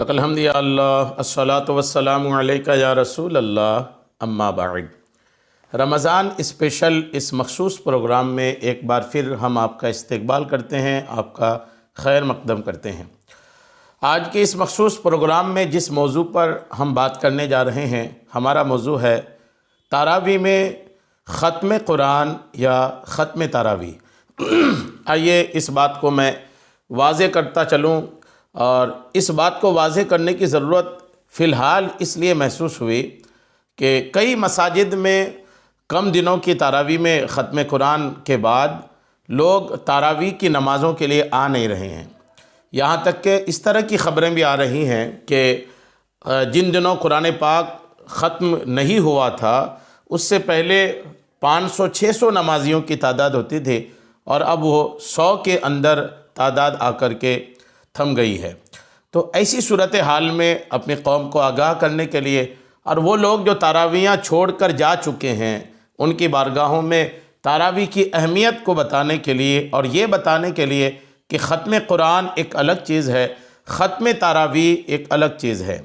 الحمد للہ الصلاۃ والسلام علیک یا رسول اللہ اما بعد۔ رمضان اسپیشل اس مخصوص پروگرام میں ایک بار پھر ہم آپ کا استقبال کرتے ہیں، آپ کا خیر مقدم کرتے ہیں۔ آج کے اس مخصوص پروگرام میں جس موضوع پر ہم بات کرنے جا رہے ہیں، ہمارا موضوع ہے تراویح میں ختم قرآن یا ختم تراویح۔ آئیے اس بات کو میں واضح کرتا چلوں، اور اس بات کو واضح کرنے کی ضرورت فی الحال اس لیے محسوس ہوئی کہ کئی مساجد میں کم دنوں کی تراویح میں ختم قرآن کے بعد لوگ تراویح کی نمازوں کے لیے آ نہیں رہے ہیں۔ یہاں تک کہ اس طرح کی خبریں بھی آ رہی ہیں کہ جن دنوں قرآن پاک ختم نہیں ہوا تھا اس سے پہلے 500-600 نمازیوں کی تعداد ہوتی تھی، اور اب وہ 100 کے اندر تعداد آ کر کے تھم گئی ہے۔ تو ایسی صورتحال میں اپنی قوم کو آگاہ کرنے کے لیے، اور وہ لوگ جو تراویحاں چھوڑ کر جا چکے ہیں ان کی بارگاہوں میں تراویح کی اہمیت کو بتانے کے لیے، اور یہ بتانے کے لیے کہ ختم قرآن ایک الگ چیز ہے، ختم تراویح ایک الگ چیز ہے،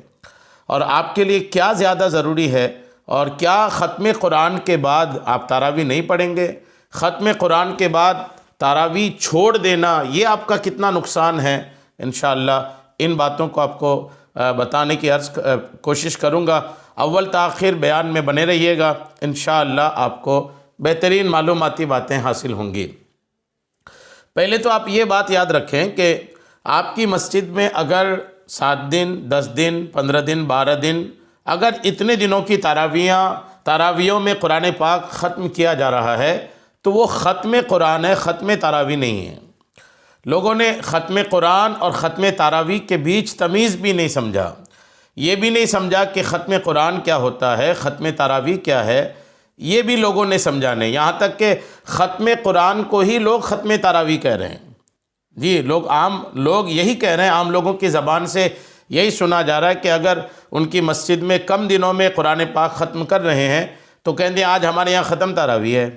اور آپ کے لیے کیا زیادہ ضروری ہے، اور کیا ختم قرآن کے بعد آپ تراویح نہیں پڑھیں گے، ختم قرآن کے بعد تراویح چھوڑ دینا یہ آپ کا کتنا نقصان ہے۔ انشاءاللہ ان باتوں کو آپ کو بتانے کی کوشش کروں گا۔ اول تاخیر بیان میں بنے رہیے گا، انشاءاللہ آپ کو بہترین معلوماتی باتیں حاصل ہوں گی۔ پہلے تو آپ یہ بات یاد رکھیں کہ آپ کی مسجد میں اگر 7 دن 10 دن 15 دن 12 دن اگر اتنے دنوں کی تراویحوں میں قرآن پاک ختم کیا جا رہا ہے تو وہ ختم قرآن ہے، ختم تراویح نہیں ہے۔ لوگوں نے ختم قرآن اور ختم تراویح کے بیچ تمیز بھی نہیں سمجھا، یہ بھی نہیں سمجھا کہ ختم قرآن کیا ہوتا ہے، ختم تراویح کیا ہے، یہ بھی لوگوں نے سمجھا نہیں۔ یہاں تک کہ ختم قرآن کو ہی لوگ ختم تراویح کہہ رہے ہیں۔ جی، عام لوگ یہی کہہ رہے ہیں، عام لوگوں کی زبان سے یہی سنا جا رہا ہے کہ اگر ان کی مسجد میں کم دنوں میں قرآن پاک ختم کر رہے ہیں تو کہتے ہیں آج ہمارے یہاں ختم تراویح ہے۔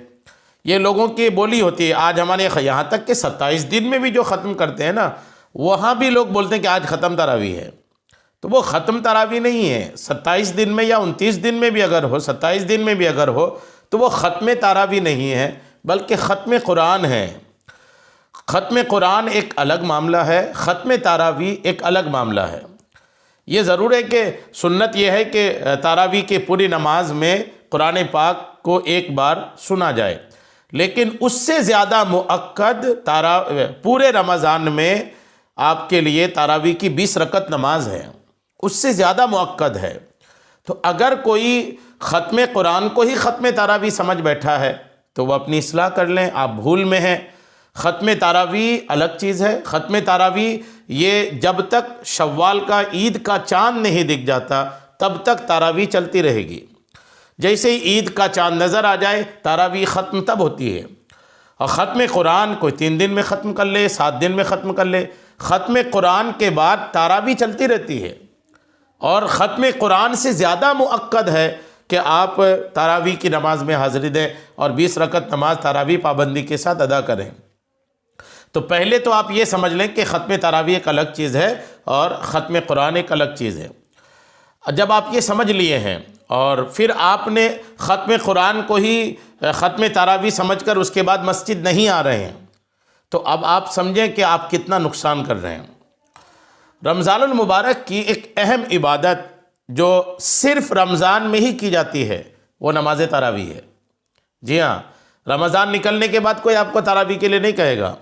یہ لوگوں کی بولی ہوتی ہے، آج ہمارے یہاں تک کہ 27 دن میں بھی جو ختم کرتے ہیں نا، وہاں بھی لوگ بولتے ہیں کہ آج ختم تراویح ہے۔ تو وہ ختم تراویح نہیں ہے۔ 27 دن میں یا 29 دن میں بھی اگر ہو، 27 دن میں بھی اگر ہو تو وہ ختم تراویح نہیں ہے، بلکہ ختم قرآن ہے۔ ختم قرآن ایک الگ معاملہ ہے، ختم تراویح ایک الگ معاملہ ہے۔ یہ ضرور ہے کہ سنت یہ ہے کہ تراویح کی پوری نماز میں قرآن پاک کو ایک بار سنا جائے، لیکن اس سے زیادہ مؤکد پورے رمضان میں آپ کے لیے تراویح کی 20 رکعت نماز ہے، اس سے زیادہ مؤکد ہے۔ تو اگر کوئی ختم قرآن کو ہی ختم تراویح سمجھ بیٹھا ہے تو وہ اپنی اصلاح کر لیں، آپ بھول میں ہیں۔ ختم تراویح الگ چیز ہے۔ ختم تراویح یہ جب تک شوال کا عید کا چاند نہیں دکھ جاتا تب تک تراویح چلتی رہے گی۔ جیسے ہی عید کا چاند نظر آ جائے تراویح ختم تب ہوتی ہے۔ اور ختم قرآن کوئی 3 دن میں ختم کر لے، 7 دن میں ختم کر لے، ختم قرآن کے بعد تراویح چلتی رہتی ہے۔ اور ختم قرآن سے زیادہ مؤکد ہے کہ آپ تراویح کی نماز میں حاضری دیں اور 20 رکعت نماز تراویح پابندی کے ساتھ ادا کریں۔ تو پہلے تو آپ یہ سمجھ لیں کہ ختم تراویح ایک الگ چیز ہے اور ختم قرآن ایک الگ چیز ہے۔ جب آپ یہ سمجھ لیے ہیں اور پھر آپ نے ختم قرآن کو ہی ختم تراویح سمجھ کر اس کے بعد مسجد نہیں آ رہے ہیں، تو اب آپ سمجھیں کہ آپ کتنا نقصان کر رہے ہیں۔ رمضان المبارک کی ایک اہم عبادت جو صرف رمضان میں ہی کی جاتی ہے وہ نماز تراویح ہے۔ جی ہاں، رمضان نکلنے کے بعد کوئی آپ کو تراویح کے لیے نہیں کہے گا۔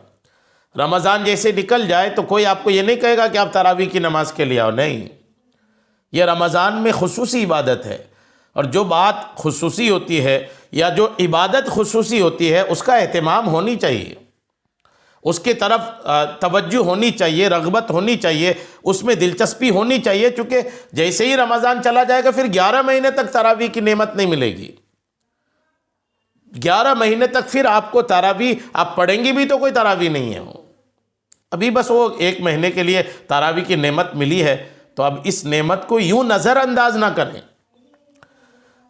رمضان جیسے نکل جائے تو کوئی آپ کو یہ نہیں کہے گا کہ آپ تراویح کی نماز کے لیے آؤ، نہیں۔ یہ رمضان میں خصوصی عبادت ہے، اور جو بات خصوصی ہوتی ہے یا جو عبادت خصوصی ہوتی ہے اس کا اہتمام ہونی چاہیے، اس کی طرف توجہ ہونی چاہیے، رغبت ہونی چاہیے، اس میں دلچسپی ہونی چاہیے، چونکہ جیسے ہی رمضان چلا جائے گا پھر 11 مہینے تک تراویح کی نعمت نہیں ملے گی۔ 11 مہینے تک پھر آپ کو تراویح آپ پڑھیں گی بھی تو کوئی تراویح نہیں ہے۔ ابھی بس وہ 1 مہینے کے لیے تراویح کی نعمت ملی ہے، تو اب اس نعمت کو یوں نظر انداز نہ کریں۔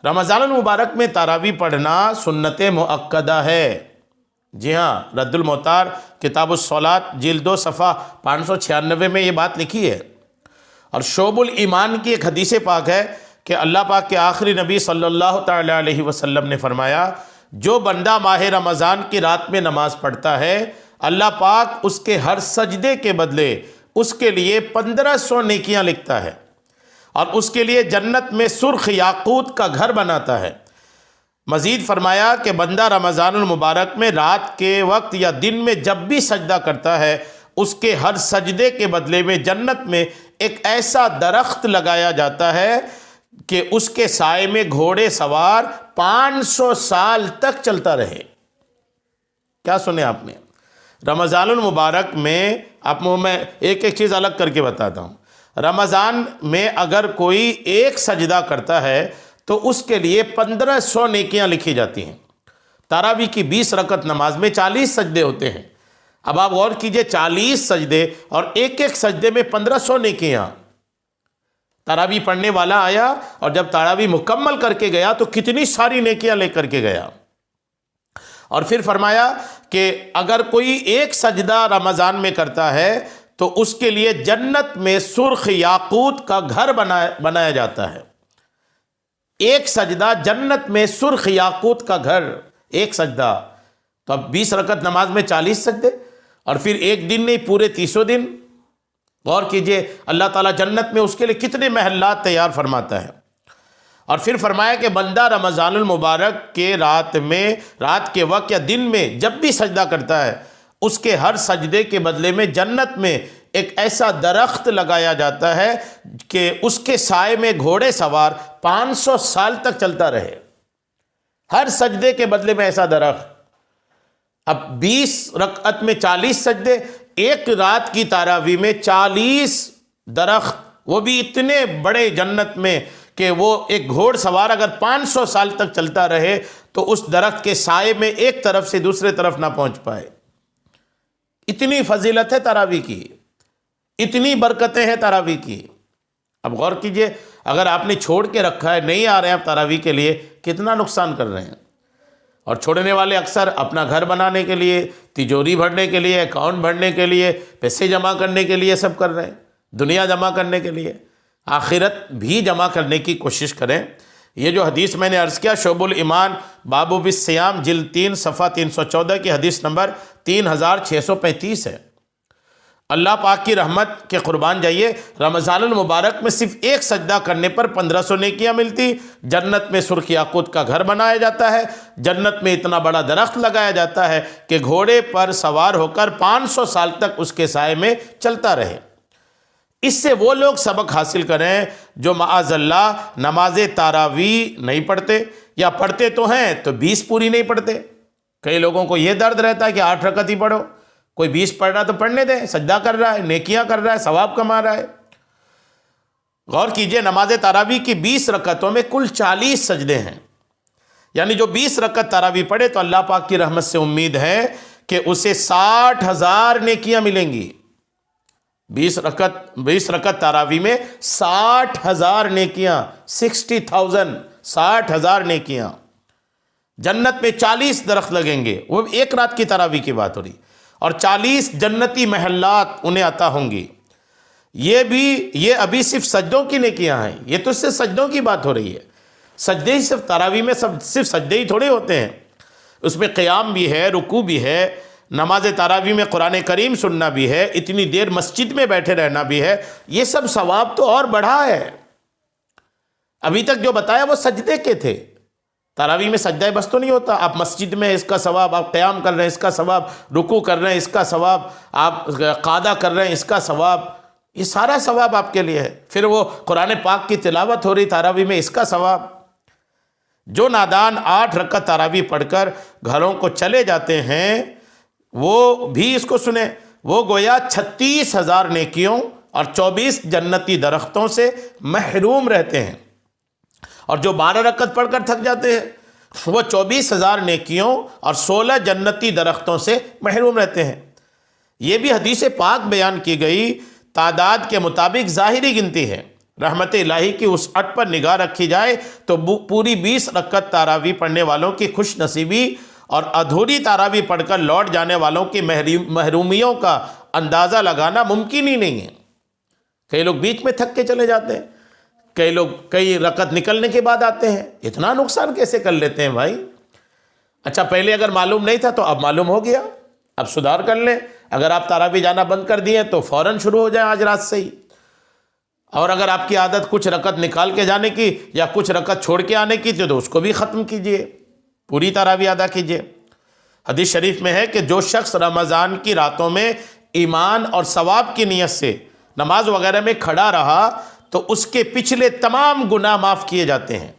رمضان المبارک میں تراویح پڑھنا سنت مؤکدہ ہے۔ جی ہاں، رد المحتار کتاب الصلاۃ جلد 2 صفحہ 596 میں یہ بات لکھی ہے۔ اور شعب الایمان کی ایک حدیث پاک ہے کہ اللہ پاک کے آخری نبی صلی اللہ تعالی علیہ وسلم نے فرمایا، جو بندہ ماہ رمضان کی رات میں نماز پڑھتا ہے، اللہ پاک اس کے ہر سجدے کے بدلے اس کے لیے 1500 نیکیاں لکھتا ہے، اور اس کے لیے جنت میں سرخ یاقوت کا گھر بناتا ہے۔ مزید فرمایا کہ بندہ رمضان المبارک میں رات کے وقت یا دن میں جب بھی سجدہ کرتا ہے، اس کے ہر سجدے کے بدلے میں جنت میں ایک ایسا درخت لگایا جاتا ہے کہ اس کے سائے میں گھوڑے سوار 500 سال تک چلتا رہے۔ کیا سنے آپ نے؟ رمضان المبارک میں آپ میں ایک ایک چیز الگ کر کے بتاتا ہوں۔ رمضان میں اگر کوئی ایک سجدہ کرتا ہے تو اس کے لیے 1500 نیکیاں لکھی جاتی ہیں۔ تراویح کی 20 رکعت نماز میں 40 سجدے ہوتے ہیں۔ اب آپ غور کیجئے، 40 سجدے اور ایک ایک سجدے میں 1500 نیکیاں۔ تراویح پڑھنے والا آیا اور جب تراویح مکمل کر کے گیا تو کتنی ساری نیکیاں لے کر کے گیا۔ اور پھر فرمایا کہ اگر کوئی ایک سجدہ رمضان میں کرتا ہے تو اس کے لیے جنت میں سرخ یاقوت کا گھر بنایا جاتا ہے۔ ایک سجدہ جنت میں سرخ یاقوت کا گھر، ایک سجدہ۔ تو اب 20 رکعت نماز میں 40 سجدے، اور پھر ایک دن نہیں، پورے 30 دن۔ غور کیجئے اللہ تعالیٰ جنت میں اس کے لیے کتنے محلات تیار فرماتا ہے۔ اور پھر فرمایا کہ بندہ رمضان المبارک کے رات کے وقت یا دن میں جب بھی سجدہ کرتا ہے، اس کے ہر سجدے کے بدلے میں جنت میں ایک ایسا درخت لگایا جاتا ہے کہ اس کے سائے میں گھوڑے سوار 500 سال تک چلتا رہے۔ ہر سجدے کے بدلے میں ایسا درخت۔ اب 20 رکعت میں 40 سجدے، ایک رات کی تراویح میں 40 درخت، وہ بھی اتنے بڑے جنت میں کہ وہ ایک گھوڑ سوار اگر 500 سال تک چلتا رہے تو اس درخت کے سائے میں ایک طرف سے دوسرے طرف نہ پہنچ پائے۔ اتنی فضیلت ہے تراویح کی، اتنی برکتیں ہیں تراویح کی۔ اب غور کیجئے، اگر آپ نے چھوڑ کے رکھا ہے، نہیں آ رہے ہیں آپ تراویح کے لیے، کتنا نقصان کر رہے ہیں۔ اور چھوڑنے والے اکثر اپنا گھر بنانے کے لیے، تجوری بھرنے کے لیے، اکاؤنٹ بھرنے کے لیے، پیسے جمع کرنے کے لیے سب کر رہے ہیں، دنیا جمع کرنے کے لیے۔ آخرت بھی جمع کرنے کی کوشش کریں۔ یہ جو حدیث میں نے عرض کیا، شعب الایمان باب بالصیام جلد 3 صفحہ 314 کی حدیث نمبر 3635 ہے۔ اللہ پاک کی رحمت کے قربان جائیے، رمضان المبارک میں صرف ایک سجدہ کرنے پر 1500 نیکیاں ملتی، جنت میں سرخ یاقوت کا گھر بنایا جاتا ہے، جنت میں اتنا بڑا درخت لگایا جاتا ہے کہ گھوڑے پر سوار ہو کر 500 سال تک اس کے سائے میں چلتا رہے۔ اس سے وہ لوگ سبق حاصل کریں جو معاذ اللہ نماز تراویح نہیں پڑھتے، یا پڑھتے تو ہیں تو 20 پوری نہیں پڑھتے۔ کئی لوگوں کو یہ درد رہتا ہے کہ 8 رکعت ہی پڑھو، کوئی 20 پڑھ رہا تو پڑھنے دیں، سجدہ کر رہا ہے، نیکیاں کر رہا ہے، ثواب کما رہا ہے۔ غور کیجئے، نماز تراویح کی 20 رکعتوں میں کل 40 سجدے ہیں، یعنی جو 20 رکعت تراویح پڑھے تو اللہ پاک کی رحمت سے امید ہے کہ اسے 60,000 نیکیاں ملیں گی۔ 20 رکعت تراویح میں 60,000 نیکیاں، 60,000، 60,000 نیکیاں۔ جنت میں 40 درخت لگیں گے، وہ ایک رات کی تراویح کی بات ہو رہی، اور 40 جنتی محلات انہیں عطا ہوں گی۔ یہ ابھی صرف سجدوں کی نیکیاں ہیں، یہ تو صرف سجدوں کی بات ہو رہی ہے۔ سجدے ہی صرف تراویح میں صرف سجدے ہی تھوڑے ہوتے ہیں، اس میں قیام بھی ہے، رکوع بھی ہے، نماز تراویح میں قرآن کریم سننا بھی ہے، اتنی دیر مسجد میں بیٹھے رہنا بھی ہے، یہ سب ثواب تو اور بڑھا ہے۔ ابھی تک جو بتایا وہ سجدے کے تھے، تراویح میں سجدہ بس تو نہیں ہوتا، آپ مسجد میں اس کا ثواب، آپ قیام کر رہے ہیں اس کا ثواب، رکوع کر رہے ہیں اس کا ثواب، آپ قعدہ کر رہے ہیں اس کا ثواب، یہ سارا ثواب آپ کے لیے ہے۔ پھر وہ قرآن پاک کی تلاوت ہو رہی تراویح میں، اس کا ثواب۔ جو نادان 8 رکعت تراویح پڑھ کر گھروں کو چلے جاتے ہیں وہ بھی اس کو سنیں، وہ گویا 36,000 نیکیوں اور 24 جنتی درختوں سے محروم رہتے ہیں، اور جو 12 رکعت پڑھ کر تھک جاتے ہیں وہ 24,000 نیکیوں اور 16 جنتی درختوں سے محروم رہتے ہیں۔ یہ بھی حدیث پاک بیان کی گئی، تعداد کے مطابق ظاہری گنتی ہے، رحمت الہی کی وسعت پر نگاہ رکھی جائے تو پوری 20 رکعت تراویح پڑھنے والوں کی خوش نصیبی اور ادھوری تراویح پڑھ کر لوٹ جانے والوں کی محرومیوں کا اندازہ لگانا ممکن ہی نہیں ہے۔ کئی لوگ بیچ میں تھک کے چلے جاتے ہیں، کئی لوگ کئی رکعت نکلنے کے بعد آتے ہیں. اتنا نقصان کیسے کر لیتے ہیں بھائی؟ اچھا پہلے اگر معلوم نہیں تھا تو اب معلوم ہو گیا، اب سدھار کر لیں. اگر آپ تراویح جانا بند کر دیے تو فوراً شروع ہو جائیں آج رات سے ہی. اور اگر آپ کی عادت کچھ رکعت نکال کے جانے کی یا کچھ رکعت چھوڑ کے آنے کی تھی تو اس کو بھی ختم کیجئے، پوری تراویح ادا کیجئے. حدیث شریف میں ہے کہ جو شخص رمضان کی راتوں میں ایمان اور ثواب کی نیت سے نماز وغیرہ میں کھڑا رہا تو اس کے پچھلے تمام گناہ معاف کیے جاتے ہیں.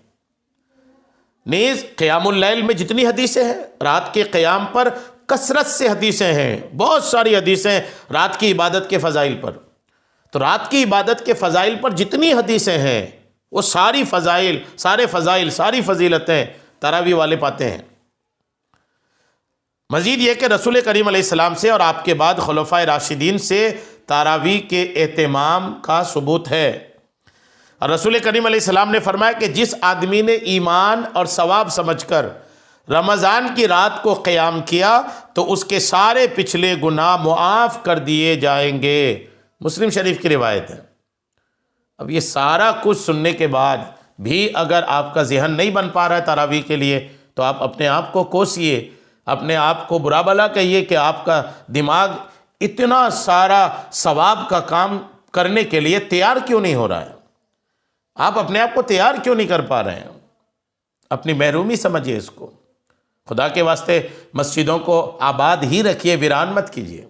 نیز قیام اللیل میں جتنی حدیثیں ہیں، رات کے قیام پر کثرت سے حدیثیں ہیں، بہت ساری حدیثیں رات کی عبادت کے فضائل پر. تو رات کی عبادت کے فضائل پر جتنی حدیثیں ہیں وہ ساری فضائل، سارے فضائل، ساری فضیلتیں تراویح والے پاتے ہیں. مزید یہ کہ رسول کریم علیہ السلام سے اور آپ کے بعد خلفائے راشدین سے تراویح کے اہتمام کا ثبوت ہے. اور رسول کریم علیہ السلام نے فرمایا کہ جس آدمی نے ایمان اور ثواب سمجھ کر رمضان کی رات کو قیام کیا تو اس کے سارے پچھلے گناہ معاف کر دیے جائیں گے. مسلم شریف کی روایت ہے. اب یہ سارا کچھ سننے کے بعد بھی اگر آپ کا ذہن نہیں بن پا رہا ہے تراویح کے لیے تو آپ اپنے آپ کو کوسیے، اپنے آپ کو برا بھلا کہیے کہ آپ کا دماغ اتنا سارا ثواب کا کام کرنے کے لیے تیار کیوں نہیں ہو رہا ہے. آپ اپنے آپ کو تیار کیوں نہیں کر پا رہے ہیں؟ اپنی محرومی سمجھیے اس کو. خدا کے واسطے مسجدوں کو آباد ہی رکھیے، ویران مت کیجیے.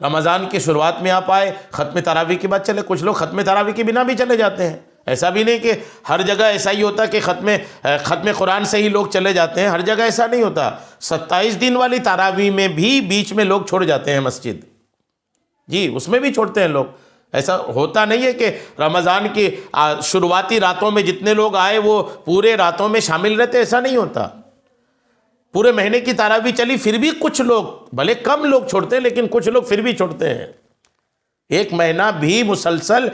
رمضان کی شروعات میں آپ آئے، ختم تراویح کے بعد چلے. کچھ لوگ ختم تراویح کے بنا بھی چلے جاتے ہیں. ایسا بھی نہیں کہ ہر جگہ ایسا ہی ہوتا کہ ختم قرآن سے ہی لوگ چلے جاتے ہیں. ہر جگہ ایسا نہیں ہوتا. 27 دن والی تراویح میں بھی بیچ میں لوگ چھوڑ جاتے ہیں مسجد. جی اس میں بھی چھوڑتے ہیں لوگ. ایسا ہوتا نہیں ہے کہ رمضان کی شروعاتی راتوں میں جتنے لوگ آئے وہ پورے راتوں میں شامل رہتے، ایسا نہیں ہوتا. پورے مہینے کی تراویح چلی پھر بھی کچھ لوگ، بھلے کم لوگ چھوڑتے ہیں لیکن کچھ لوگ پھر بھی چھوڑتے ہیں. ایک مہینہ بھی مسلسل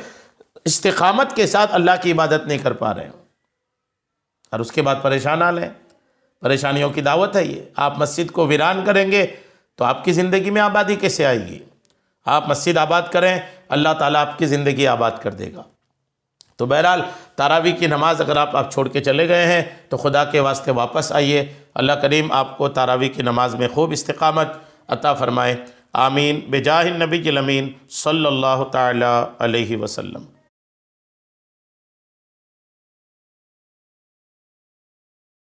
استقامت کے ساتھ اللہ کی عبادت نہیں کر پا رہے ہیں اور اس کے بعد پریشان حال ہیں. پریشانیوں کی دعوت ہے یہ. آپ مسجد کو ویران کریں گے تو آپ کی زندگی میں آبادی کیسے آئے گی؟ آپ مسجد آباد کریں، اللہ تعالیٰ آپ کی زندگی آباد کر دے گا. تو بہرحال تراویح کی نماز اگر آپ چھوڑ کے چلے گئے ہیں تو خدا کے واسطے واپس آئیے. اللہ کریم آپ کو تراویح کی نماز میں خوب استقامت عطا فرمائے. آمین بجاہ النبی الامین صلی اللہ تعالی علیہ وسلم.